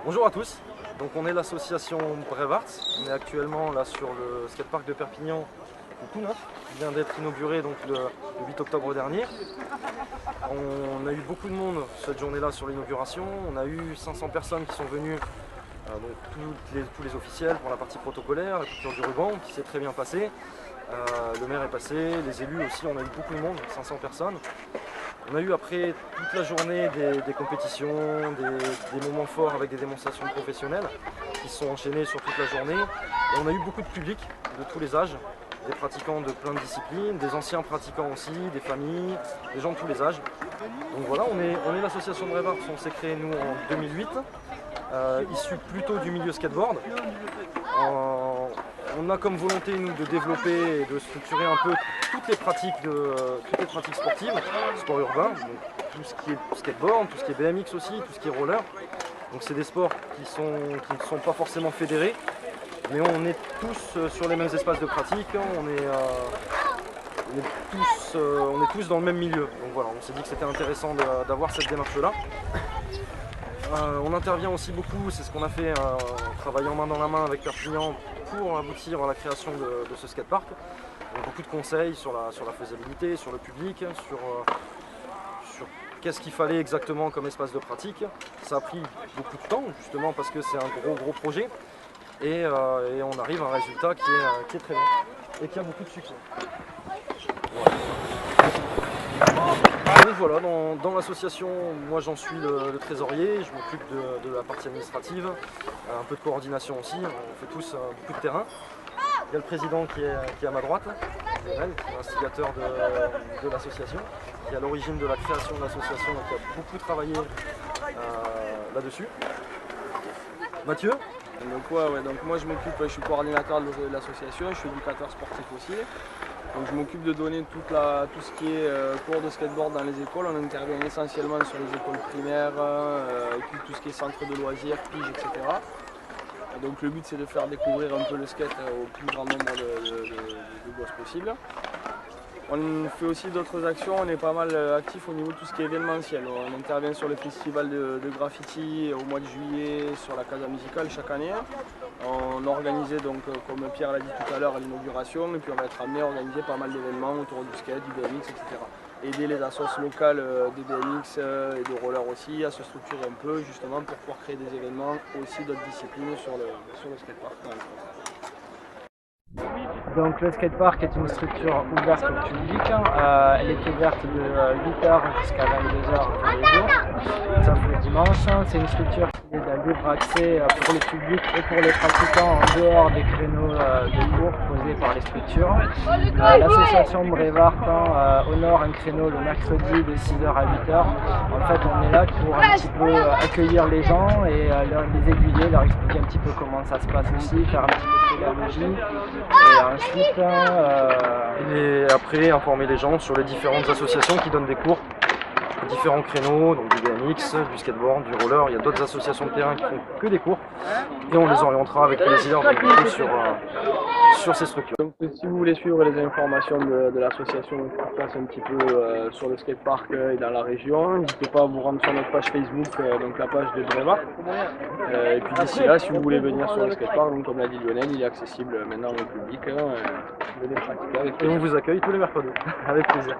Bonjour à tous, donc on est l'association Brave Arts, on est actuellement là sur le skatepark de Perpignan, tout neuf, qui vient d'être inauguré donc, le 8 octobre dernier. On a eu beaucoup de monde cette journée-là sur l'inauguration, on a eu 500 personnes qui sont venues, donc tous les officiels pour la partie protocolaire, la coupure du ruban qui s'est très bien passée. Le maire est passé, les élus aussi, on a eu beaucoup de monde, 500 personnes. On a eu après toute la journée des compétitions, des moments forts avec des démonstrations professionnelles qui se sont enchaînées sur toute la journée. Et on a eu beaucoup de public de tous les âges, des pratiquants de plein de disciplines, des anciens pratiquants aussi, des familles, des gens de tous les âges. Donc voilà, on est l'association de Brave Arts, on s'est créé nous en 2008, issu plutôt du milieu skateboard. On a comme volonté nous de développer et de structurer un peu toutes les pratiques sportives, sport urbain, donc tout ce qui est skateboard, tout ce qui est BMX aussi, tout ce qui est roller. Donc c'est des sports qui ne sont pas forcément fédérés, mais on est tous sur les mêmes espaces de pratique, on est tous dans le même milieu. Donc voilà, on s'est dit que c'était intéressant d'avoir cette démarche-là. On intervient aussi beaucoup, c'est ce qu'on a fait en travaillant main dans la main avec Perpignan pour aboutir à la création de ce skatepark. Donc beaucoup de conseils sur la faisabilité, sur le public, sur qu'est-ce qu'il fallait exactement comme espace de pratique. Ça a pris beaucoup de temps justement parce que c'est un gros projet et on arrive à un résultat qui est très bien et qui a beaucoup de succès. Voilà. Donc voilà, dans l'association, moi j'en suis le trésorier, je m'occupe de la partie administrative, un peu de coordination aussi, on fait tous beaucoup de terrain. Il y a le président qui est à ma droite, Lionel, qui est l'instigateur de l'association, qui est à l'origine de la création de l'association et qui a beaucoup travaillé là-dessus. Mathieu? Donc moi je suis coordinateur de l'association, je suis éducateur sportif aussi. Donc je m'occupe de donner tout ce qui est cours de skateboard dans les écoles. On intervient essentiellement sur les écoles primaires, et puis tout ce qui est centre de loisirs, piges, etc. Et donc le but c'est de faire découvrir un peu le skate au plus grand nombre de gosses possible. On fait aussi d'autres actions, on est pas mal actifs au niveau de tout ce qui est événementiel. On intervient sur le festival de graffiti au mois de juillet sur la Casa Musicale chaque année. On organisait donc, comme Pierre l'a dit tout à l'heure, l'inauguration et puis on va être amené à organiser pas mal d'événements autour du skate, du BMX, etc. Aider les associations locales de BMX et de roller aussi à se structurer un peu justement pour pouvoir créer des événements aussi d'autres disciplines sur le skatepark. Donc le skatepark est une structure ouverte au public, elle est ouverte de 8h jusqu'à 22h tous les jours, sauf le dimanche. C'est une structure qui est de libre accès pour le public et pour les pratiquants en dehors des créneaux de cours posés par les structures. L'association Brave Arts honore un créneau le mercredi de 6h à 8h. En fait on est là pour un petit peu accueillir les gens et les aiguiller, leur expliquer un petit peu comment ça se passe aussi, faire un petit peu de pédagogie. Et après informer les gens sur les différentes associations qui donnent des cours, différents créneaux, donc du BMX, du skateboard, du roller. Il y a d'autres associations de terrain qui font que des cours et on les orientera avec plaisir sur ces structures. Donc, si vous voulez suivre les informations de l'association qui passe un petit peu sur le skatepark et dans la région, n'hésitez pas à vous rendre sur notre page Facebook, donc la page de Brave Arts. Et puis d'ici là, si vous voulez venir sur le skatepark, donc, comme l'a dit Lionel, il est accessible maintenant au public. Venez pratiquer avec plaisir. Et on vous accueille tous les mercredis, avec plaisir.